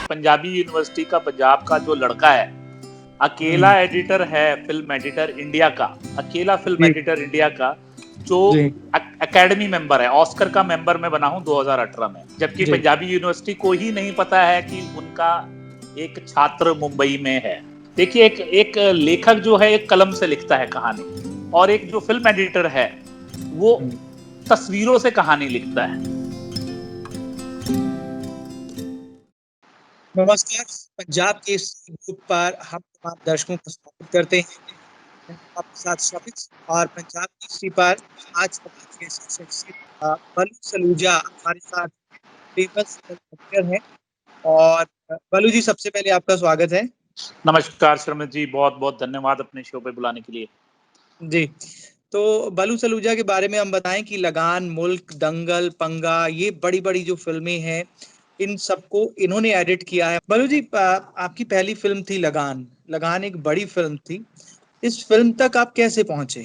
Punjabi university का पंजाब का जो लड़का है, अकेला एडिटर है फिल्म एडिटर इंडिया का, अकेला फिल्म एडिटर इंडिया का जो एकेडमी मेंबर है, ऑस्कर का मेंबर मैं बना हूं 2018 में, जबकि पंजाबी यूनिवर्सिटी को ही नहीं पता है कि उनका एक छात्र मुंबई में है। देखिए, एक लेखक जो है एक कलम से लिखता है कहानी, और एक जो फिल्म एडिटर है वो तस्वीरों से कहानी लिखता है। नमस्कार। पंजाब के इस ग्रुप पर हम तमाम दर्शकों का स्वागत करते हैं। आपके साथ शफीक और पंजाब केसरी पर आज बलू सलूजा हमारे साथ फेमस एक्टर हैं। और बलू जी, सबसे पहले आपका स्वागत है। नमस्कार शर्मित जी, बहुत बहुत धन्यवाद अपने शो पे बुलाने के लिए। जी, तो बलू सलूजा के बारे में हम बताएं कि लगान, मुल्क, दंगल, पंगा, ये बड़ी बड़ी जो फिल्में हैं, इन सबको इन्होंने एडिट किया है। बलू जी, आपकी पहली फिल्म थी लगान। लगान एक बड़ी फिल्म थी। इस फिल्म तक आप कैसे पहुंचे?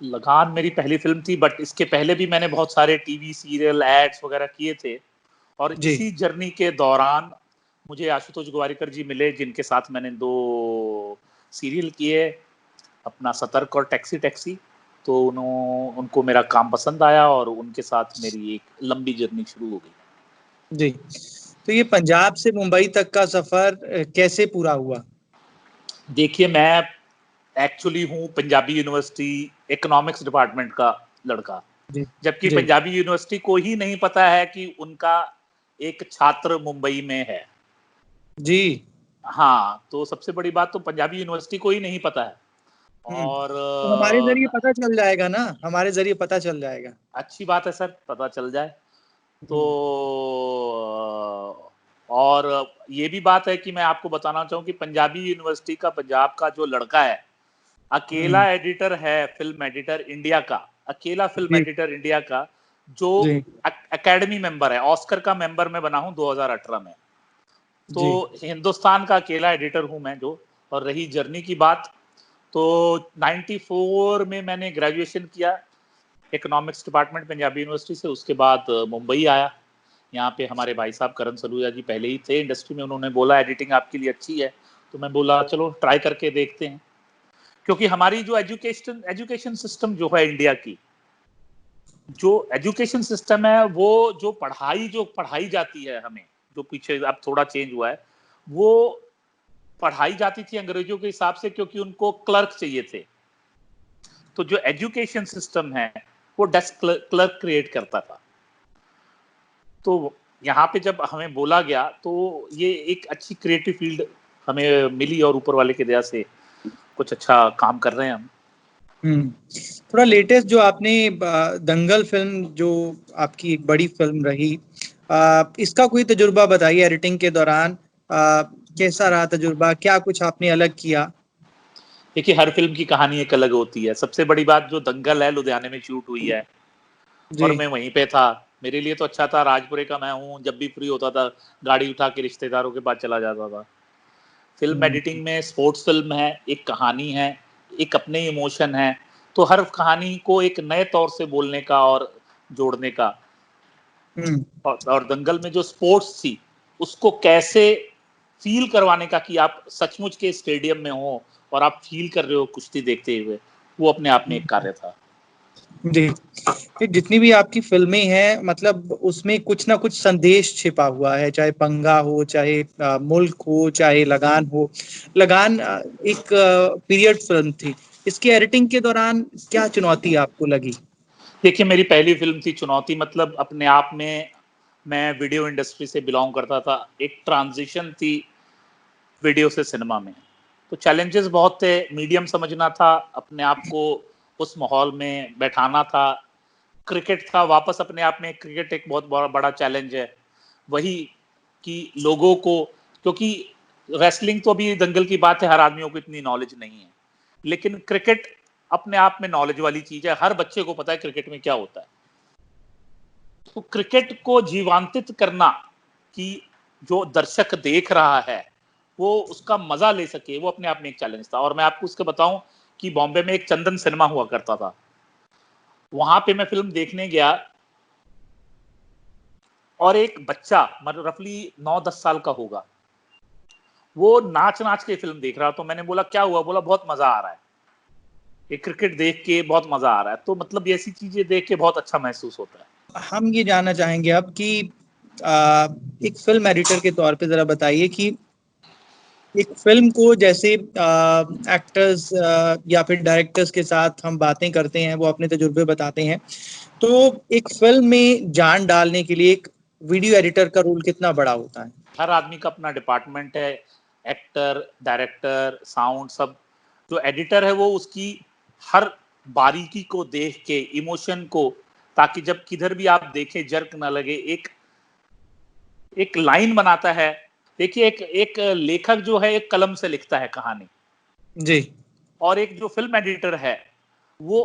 लगान मेरी पहली फिल्म थी, बट इसके पहले भी मैंने बहुत सारे टीवी सीरियल, एड्स वगैरह किए थे। और इसी जर्नी के दौरान मुझे आशुतोष गोवारिकर जी मिले, जिनके साथ मैंने 2 सीरियल किए, अपना सतर्क और टैक्सी टैक्सी। तो उनको मेरा काम पसंद आया और उनके साथ मेरी एक लंबी जर्नी शुरू हो गई। जी, तो ये पंजाब से मुंबई तक का सफर कैसे पूरा हुआ? देखिए, मैं एक्चुअली हूँ पंजाबी यूनिवर्सिटी इकोनॉमिक्स डिपार्टमेंट का लड़का, जबकि पंजाबी यूनिवर्सिटी को ही नहीं पता है कि उनका एक छात्र मुंबई में है। जी हाँ, तो सबसे बड़ी बात तो पंजाबी यूनिवर्सिटी को ही नहीं पता है। और तो हमारे जरिए पता चल जाएगा ना, हमारे जरिए पता चल जाएगा। अच्छी बात है सर, पता चल जाए तो। और ये भी बात है कि मैं आपको बताना चाहूँ कि पंजाबी यूनिवर्सिटी का पंजाब का जो लड़का है, अकेला एडिटर है फिल्म एडिटर इंडिया का, अकेला फिल्म एडिटर इंडिया का जो एकेडमी मेंबर है, ऑस्कर का मेंबर मैं बना हूं 2018 में। तो हिंदुस्तान का अकेला एडिटर हूं मैं जो। और रही जर्नी की बात, तो 94 में मैंने ग्रेजुएशन किया इकोनॉमिक्स डिपार्टमेंट पंजाबी यूनिवर्सिटी से। उसके बाद मुंबई आया। यहाँ पे हमारे भाई साहब करण सलूजा जी पहले ही थे इंडस्ट्री में, उन्होंने बोला एडिटिंग आपके लिए अच्छी है, तो मैं बोला चलो ट्राई करके देखते हैं। क्योंकि हमारी जो एजुकेशन सिस्टम जो है इंडिया की, जो एजुकेशन सिस्टम है, वो जो पढ़ाई जाती है हमें, जो पीछे अब थोड़ा चेंज हुआ है, वो पढ़ाई जाती थी अंग्रेजों के हिसाब से, क्योंकि उनको क्लर्क चाहिए थे। तो जो एजुकेशन सिस्टम है वो डेस्क क्लर्क क्रिएट करता था। तो यहाँ पे जब हमें बोला गया तो ये एक अच्छी क्रिएटिव फील्ड हमें मिली, और ऊपर वाले की दया से कुछ अच्छा काम कर रहे हैं हम। थोड़ा लेटेस्ट जो आपने दंगल फिल्म, जो आपकी एक बड़ी फिल्म रही, इसका कोई तजुर्बा बताइए एडिटिंग के दौरान। कैसा रहा तजुर्बा? क्या कुछ आपने अलग किया? देखिए, हर फिल्म की कहानी एक अलग होती है। सबसे बड़ी बात, जो दंगल है लुधियाने में शूट हुई है और मैं वहीं पे था। मेरे लिए तो अच्छा था, राजपुरे का मैं हूँ, जब भी फ्री होता था गाड़ी उठा के रिश्तेदारों के पास चला जाता था। फिल्म एडिटिंग में स्पोर्ट्स फिल्म है, एक कहानी है, एक अपने इमोशन है, तो हर कहानी को एक नए तौर से बोलने का और जोड़ने का। और दंगल में जो स्पोर्ट्स थी उसको कैसे फील करवाने का, कि आप सचमुच के स्टेडियम में हो और आप फील कर रहे हो कुश्ती देखते हुए, वो अपने आप में एक कार्य था। जी, जितनी भी आपकी फिल्में हैं, मतलब उसमें कुछ ना कुछ संदेश छिपा हुआ है, चाहे पंगा हो, चाहे मुल्क हो, चाहे लगान हो। लगान एक पीरियड फिल्म थी। इसकी एडिटिंग के दौरान क्या चुनौती आपको लगी? देखिए, मेरी पहली फिल्म थी। चुनौती मतलब अपने आप में, मैं वीडियो इंडस्ट्री से बिलोंग करता था, एक ट्रांजिशन थी वीडियो से सिनेमा में। तो चैलेंजेस बहुत थे, मीडियम समझना था, अपने आप को उस माहौल में बैठाना था। क्रिकेट था वापस, अपने आप में क्रिकेट एक बहुत बड़ा चैलेंज है। वही कि लोगों को, क्योंकि रेसलिंग तो अभी दंगल की बात है, हर आदमियों को इतनी नॉलेज नहीं है, लेकिन क्रिकेट अपने आप में नॉलेज वाली चीज है, हर बच्चे को पता है क्रिकेट में क्या होता है। तो क्रिकेट को जीवांतित करना, कि जो दर्शक देख रहा है वो उसका मजा ले सके, वो अपने आप में एक चैलेंज था। और मैं आपको उसके बताऊं कि बॉम्बे में एक चंदन सिनेमा हुआ करता था, वहां पे मैं फिल्म देखने गया। और एक बच्चा मतलब रफली 9-10 साल का होगा, वो नाच नाच के फिल्म देख रहा। तो मैंने बोला क्या हुआ, बोला बहुत मजा आ रहा है, ये क्रिकेट देख के बहुत मजा आ रहा है। तो मतलब ऐसी चीजें देख के बहुत अच्छा महसूस होता है। हम ये जानना चाहेंगे अब कि एक फिल्म एडिटर के तौर पे जरा बताइए कि एक फिल्म को जैसे एक्टर्स या फिर डायरेक्टर्स के साथ हम बातें करते हैं, वो अपने तजुर्बे बताते हैं, तो एक फिल्म में जान डालने के लिए एक वीडियो एडिटर का रोल कितना बड़ा होता है? हर आदमी का अपना डिपार्टमेंट है, एक्टर, डायरेक्टर, साउंड, सब। जो एडिटर है वो उसकी हर बारीकी को देख के, इमोशन को, ताकि जब किधर भी आप देखें जर्क ना लगे, एक एक लाइन बनाता है। देखिए एक एक लेखक जो है एक कलम से लिखता है कहानी, जी। और एक जो फिल्म एडिटर है वो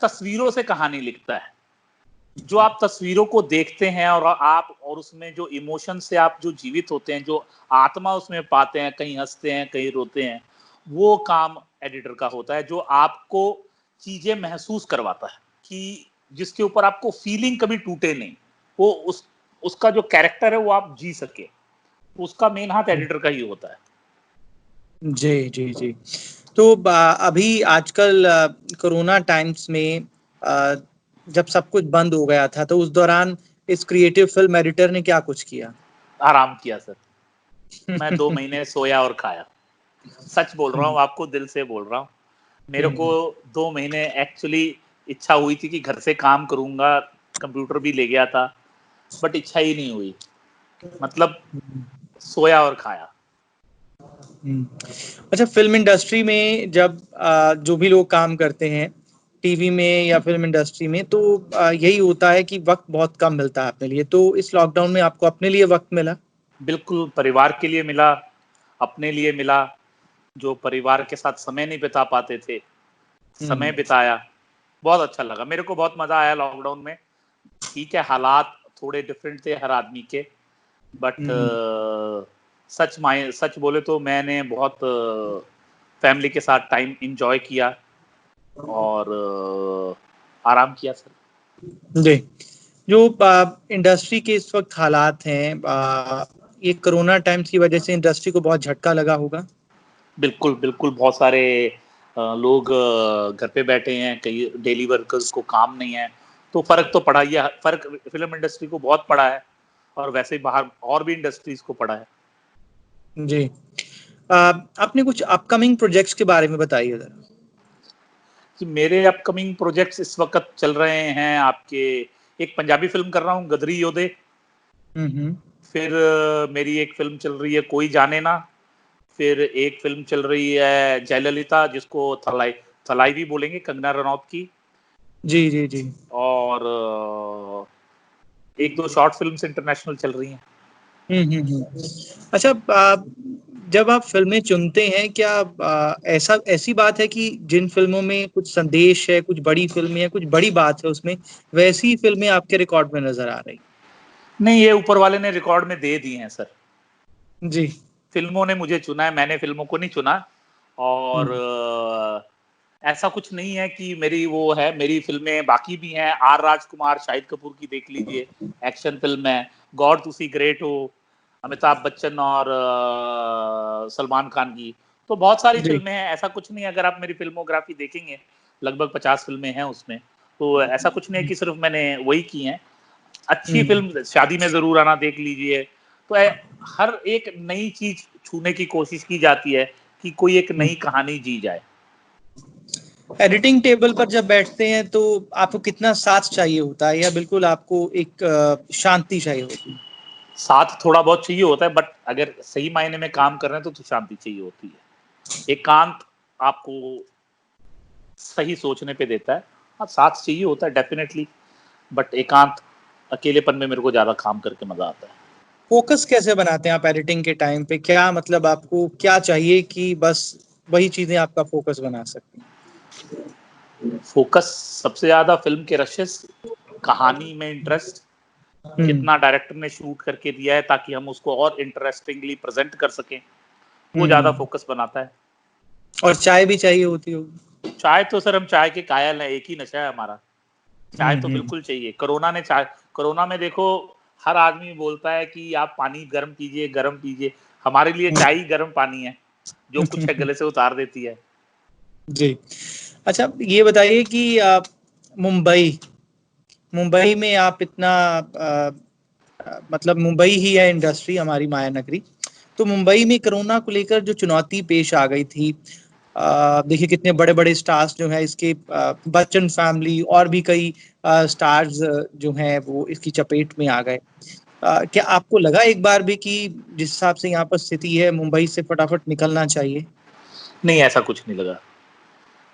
तस्वीरों से कहानी लिखता है। जो आप तस्वीरों को देखते हैं और उसमें जो इमोशन से आप जो जीवित होते हैं, जो आत्मा उसमें पाते हैं, कहीं हंसते हैं, कहीं रोते हैं, वो काम एडिटर का होता है, जो आपको चीजें महसूस करवाता है कि जिसके ऊपर आपको फीलिंग कभी टूटे नहीं, वो उसका जो कैरेक्टर है वो आप जी सके, उसका मेन हाथ एडिटर का ही होता है। जी, जी, जी। तो अभी आजकल कोरोना टाइम्स में जब सब कुछ बंद हो गया था, तो उस दौरान इस क्रिएटिव फिल्म एडिटर ने क्या कुछ किया? आराम किया सर। मैं 2 महीने सोया और खाया। सच बोल रहा हूँ, आपको दिल से बोल रहा हूँ। मेरे को 2 महीने एक्चुअली इच्छा हुई थी कि घर से काम करूँगा, कंप्यूटर भी ले गया था, बट इच्छा ही नहीं हुई। मतलब सोया और खाया। अच्छा, फिल्म इंडस्ट्री में जब जो भी लोग काम करते हैं, टीवी में या फिल्म इंडस्ट्री में, तो यही होता है कि वक़्त बहुत कम मिलता है अपने लिए। तो इस लॉकडाउन में आपको अपने लिए वक़्त मिला? बिल्कुल, परिवार के लिए मिला, अपने लिए मिला। जो परिवार के साथ समय नहीं बिता पाते थे, समय हुँ। बिताया। बहुत अच्छा लगा, मेरे को बहुत मज़ा आया लॉकडाउन में। ठीक है, हालात थोड़े डिफरेंट थे हर आदमी के, बट हुँ। सच बोले तो मैंने बहुत फैमिली के साथ टाइम एंजॉय किया और आराम किया सर। जी। जो इंडस्ट्री के इस वक़्त हालात हैं, ये कोरोना टाइम्स की वजह से इंडस्ट्री को बहुत झटका लगा होगा? बिल्कुल, बिल्कुल, बहुत सारे लोग घर पे बैठे हैं, कई डेली वर्कर्स को काम नहीं है, तो फ़र्क तो पड़ा ही है। फ़र्क फ़िल्म इंडस्ट्री को बहुत पड़ा है, और वैसे ही बाहर और भी इंडस्ट्रीज़ को पड़ा है। जी। अपने कुछ अपकमिंग प्रोजेक्ट्स के बारे में बताइए ज़रा? कि मेरे अपकमिंग प्रोजेक्ट्स इस वक़्त चल रहे हैं आपके, एक पंजाबी फ़िल्म कर रहा हूँ, गदरी योद्धे। हुँ, हुँ। फिर मेरी एक फ़िल्म चल रही है, कोई जाने ना। फिर एक फ़िल्म चल रही है, जयललिता, जिसको थलाई भी बोलेंगे, कंगना रनौत की। जी, जी, जी। और 1-2 शॉर्ट फ़िल्म्स इंटरनेशनल चल रही हैं। हुँ, हुँ, हुँ। अच्छा, जब आप फ़िल्में चुनते हैं, क्या ऐसी बात है कि जिन फ़िल्मों में कुछ संदेश है, कुछ बड़ी फ़िल्में हैं, कुछ बड़ी बात है उसमें, वैसी फ़िल्में आपके रिकॉर्ड में नज़र आ रही? नहीं, ये ऊपर वाले ने रिकॉर्ड में दे दी हैं सर। जी। फ़िल्मों ने मुझे चुना है, मैंने फ़िल्मों को नहीं चुना। और हुँ। ऐसा कुछ नहीं है कि मेरी वो है, मेरी फ़िल्में बाकी भी हैं। आर राजकुमार, शाहिद कपूर की देख लीजिए, एक्शन फ़िल्म है। गॉड तुसी ग्रेट हो, अमिताभ बच्चन और सलमान खान की। तो बहुत सारी जी। फ़िल्में हैं, ऐसा कुछ नहीं है। अगर आप मेरी फ़िल्मोग्राफ़ी देखेंगे, लगभग 50 फ़िल्में हैं उसमें। तो ऐसा कुछ नहीं है कि सिर्फ़ मैंने वही की हैं। अच्छी हुँ। फ़िल्म शादी में ज़रूर आना देख लीजिए। तो हर एक नई चीज़ छूने की कोशिश की जाती है कि कोई एक हुँ। नई कहानी जी जाए। एडिटिंग टेबल पर जब बैठते हैं, तो आपको कितना साथ चाहिए होता है या बिल्कुल आपको एक शांति चाहिए होती है? साथ थोड़ा बहुत चाहिए होता है, बट अगर सही मायने में काम कर रहे हैं तो शांति चाहिए होती है। एकांत आपको सही सोचने पे देता है। हाँ, साथ चाहिए होता है डेफ़िनेटली, बट एकांत, अकेलेपन में मेरे को ज़्यादा काम करके मज़ा आता है। फ़ोकस कैसे बनाते हैं आप एडिटिंग के टाइम पे? क्या मतलब आपको क्या चाहिए कि बस वही चीज़ें आपका फ़ोकस बना सकें? फ़ोकस सबसे ज़्यादा फ़िल्म के रशेज़, कहानी में इंटरेस्ट, हुँ। कितना डायरेक्टर ने शूट करके दिया है ताकि हम उसको और इंटरेस्टिंगली प्रेज़ेंट कर सकें, वो ज़्यादा हुँ। फ़ोकस बनाता है। और चाय भी चाहिए होती होगी? चाय तो सर हम चाय के कायल हैं, एक ही नशा है हमारा। चाय हुँ, तो हुँ। बिल्कुल चाहिए। कोरोना में देखो हर आदमी बोलता है कि आप पानी गर्म कीजिए। हमारे लिए चाय ही गर्म पानी है, जो कुछ है गले से उतार देती है। जी। अच्छा, ये बताइए कि मुंबई में आप इतना मतलब मुंबई ही है इंडस्ट्री, हमारी माया नगरी। तो मुंबई में कोरोना को लेकर जो चुनौती पेश आ गई थी, देखिए कितने बड़े बड़े स्टार्स जो है इसके, बच्चन फैमिली और भी कई स्टार्स जो हैं वो इसकी चपेट में आ गए। क्या आपको लगा एक बार भी कि जिस हिसाब से यहाँ पर स्थिति है, मुंबई से फटाफट निकलना चाहिए? नहीं, ऐसा कुछ नहीं लगा।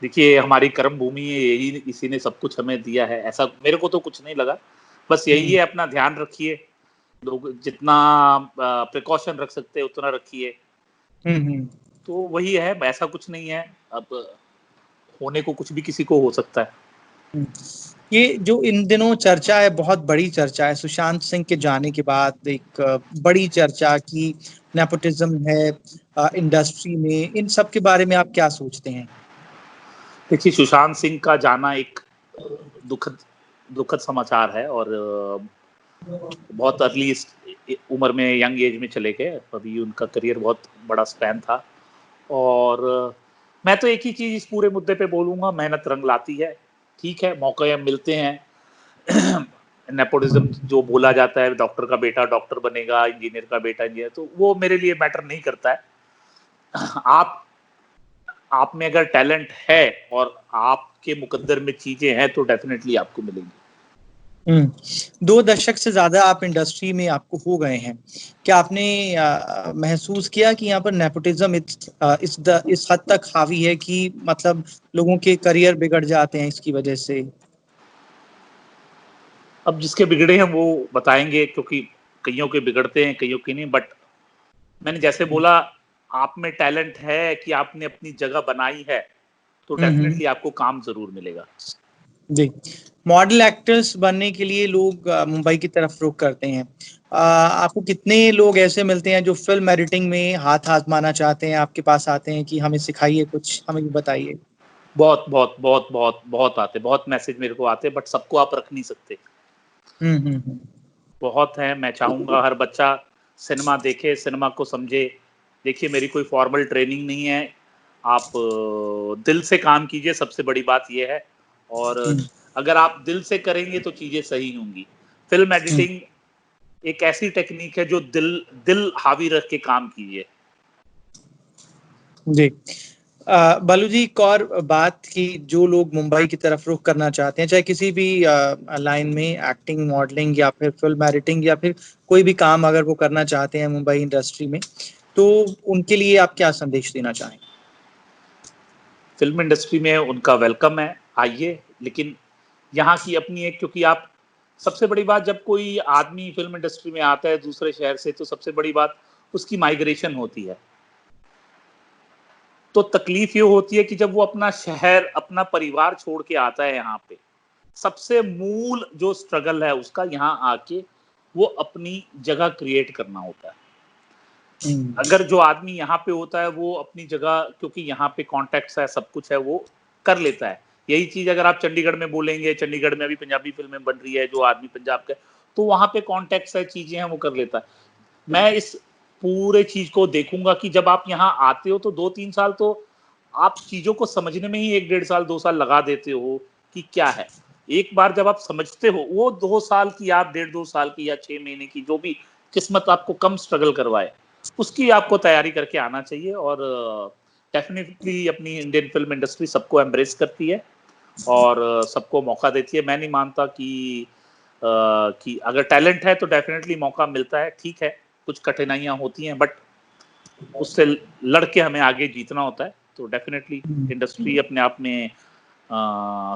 देखिए, हमारी कर्म भूमि है, यही इसी ने सब कुछ हमें दिया है, ऐसा मेरे को तो कुछ नहीं लगा। बस यही है, अपना ध्यान रखिए, लोग जितना प्रिकॉशन रख सकते हैं उतना रखिए। तो वही है, ऐसा कुछ नहीं है। अब होने को कुछ भी किसी को हो सकता है। ये जो इन दिनों चर्चा है, बहुत बड़ी चर्चा है, सुशांत सिंह के जाने के बाद एक बड़ी चर्चा की नेपोटिज्म है इंडस्ट्री में, इन सब के बारे में आप क्या सोचते हैं? देखिए, सुशांत सिंह का जाना एक दुखद दुखद समाचार है और बहुत अर्ली उम्र में, यंग एज में चले गए। अभी उनका करियर बहुत बड़ा स्पैन था और मैं तो एक ही चीज़ इस पूरे मुद्दे पे बोलूँगा, मेहनत रंग लाती है। ठीक है, मौके अब मिलते हैं। नेपोटिज़्म जो बोला जाता है, डॉक्टर का बेटा डॉक्टर बनेगा, इंजीनियर का बेटा इंजीनियर, तो वो मेरे लिए मैटर नहीं करता है। आप में अगर टैलेंट है और आपके मुकद्दर में चीज़ें हैं तो डेफिनिटली आपको मिलेंगी। 2 दशक से ज़्यादा आप इंडस्ट्री में आपको हो गए हैं। क्या आपने महसूस किया कि यहाँ पर नेपोटिज़्म इस हद तक हावी है कि मतलब लोगों के करियर बिगड़ जाते हैं इसकी वजह से? अब जिसके बिगड़े हैं वो बताएँगे, क्योंकि कइयों के बिगड़ते हैं, कइयों के नहीं। बट मैंने जैसे बोला, आप में टैलेंट है कि आपने अपनी जगह बनाई है, तो डेफिनिटली आपको काम ज़रूर मिलेगा। जी। मॉडल एक्टर्स बनने के लिए लोग मुंबई की तरफ रुख करते हैं। आपको कितने लोग ऐसे मिलते हैं जो फ़िल्म एडिटिंग में हाथ आज़माना चाहते हैं, आपके पास आते हैं कि हमें सिखाइए कुछ, हमें भी बताइए? बहुत आते, बहुत मैसेज मेरे को आते हैं, बट सबको आप रख नहीं सकते। बहुत हैं, मैं चाहूँगा हर बच्चा सिनेमा देखे, सिनेमा को समझे। देखिए, मेरी कोई फॉर्मल ट्रेनिंग नहीं है, आप दिल से काम कीजिए, सबसे बड़ी बात ये है। और अगर आप दिल से करेंगे तो चीज़ें सही होंगी। फ़िल्म एडिटिंग एक ऐसी टेक्नीक है जो दिल दिल हावी रख के काम कीजिए। जी। बालू जी, एक और बात कि जो लोग मुंबई की तरफ रुख करना चाहते हैं, चाहे किसी भी लाइन में, एक्टिंग, मॉडलिंग या फिर फ़िल्म एडिटिंग या फिर कोई भी काम अगर वो करना चाहते हैं मुंबई इंडस्ट्री में, तो उनके लिए आप क्या संदेश देना चाहेंगे? फ़िल्म इंडस्ट्री में उनका वेलकम है, आइए, लेकिन यहाँ की अपनी एक, क्योंकि आप सबसे बड़ी बात, जब कोई आदमी फ़िल्म इंडस्ट्री में आता है दूसरे शहर से, तो सबसे बड़ी बात उसकी माइग्रेशन होती है। तो तकलीफ़ ये होती है कि जब वो अपना शहर, अपना परिवार छोड़ के आता है यहाँ पे, सबसे मूल जो स्ट्रगल है उसका यहाँ आके वो अपनी जगह क्रिएट करना होता है। अगर जो आदमी यहाँ पे होता है वो अपनी जगह, क्योंकि यहाँ पे कॉन्टैक्ट्स है, सब कुछ है, वो कर लेता है। यही चीज़ अगर आप चंडीगढ़ में बोलेंगे, चंडीगढ़ में अभी पंजाबी फ़िल्में बन रही है, जो आदमी पंजाब का है, तो वहाँ पे कॉन्टैक्ट्स है, चीज़ें हैं, वो कर लेता है। मैं इस पूरे चीज़ को देखूँगा कि जब आप यहाँ आते हो तो 2-3 साल तो आप चीज़ों को समझने में ही 1 डेढ़ साल, 2 साल लगा देते हो कि क्या है। एक बार जब आप समझते हो, वो 2 साल की, आप डेढ़ 2 साल की या 6 महीने की, जो भी किस्मत आपको कम स्ट्रगल करवाए, उसकी आपको तैयारी करके आना चाहिए। और डेफ़िनिटली अपनी इंडियन फ़िल्म इंडस्ट्री सबको एम्ब्रेस करती है और सबको मौका देती है। मैं नहीं मानता कि अगर टैलेंट है तो डेफ़िनिटली मौका मिलता है, ठीक है, कुछ कठिनाइयाँ होती हैं, बट उससे लड़ के हमें आगे जीतना होता है। तो डेफ़िनिटली इंडस्ट्री अपने आप में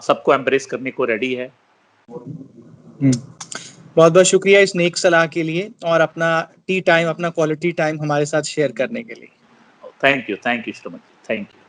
सबको एम्ब्रेस करने को रेडी है। बहुत-बहुत शुक्रिया इस नेक सलाह के लिए और अपना टी टाइम, अपना क्वालिटी टाइम हमारे साथ शेयर करने के लिए। Thank you so much. Thank you.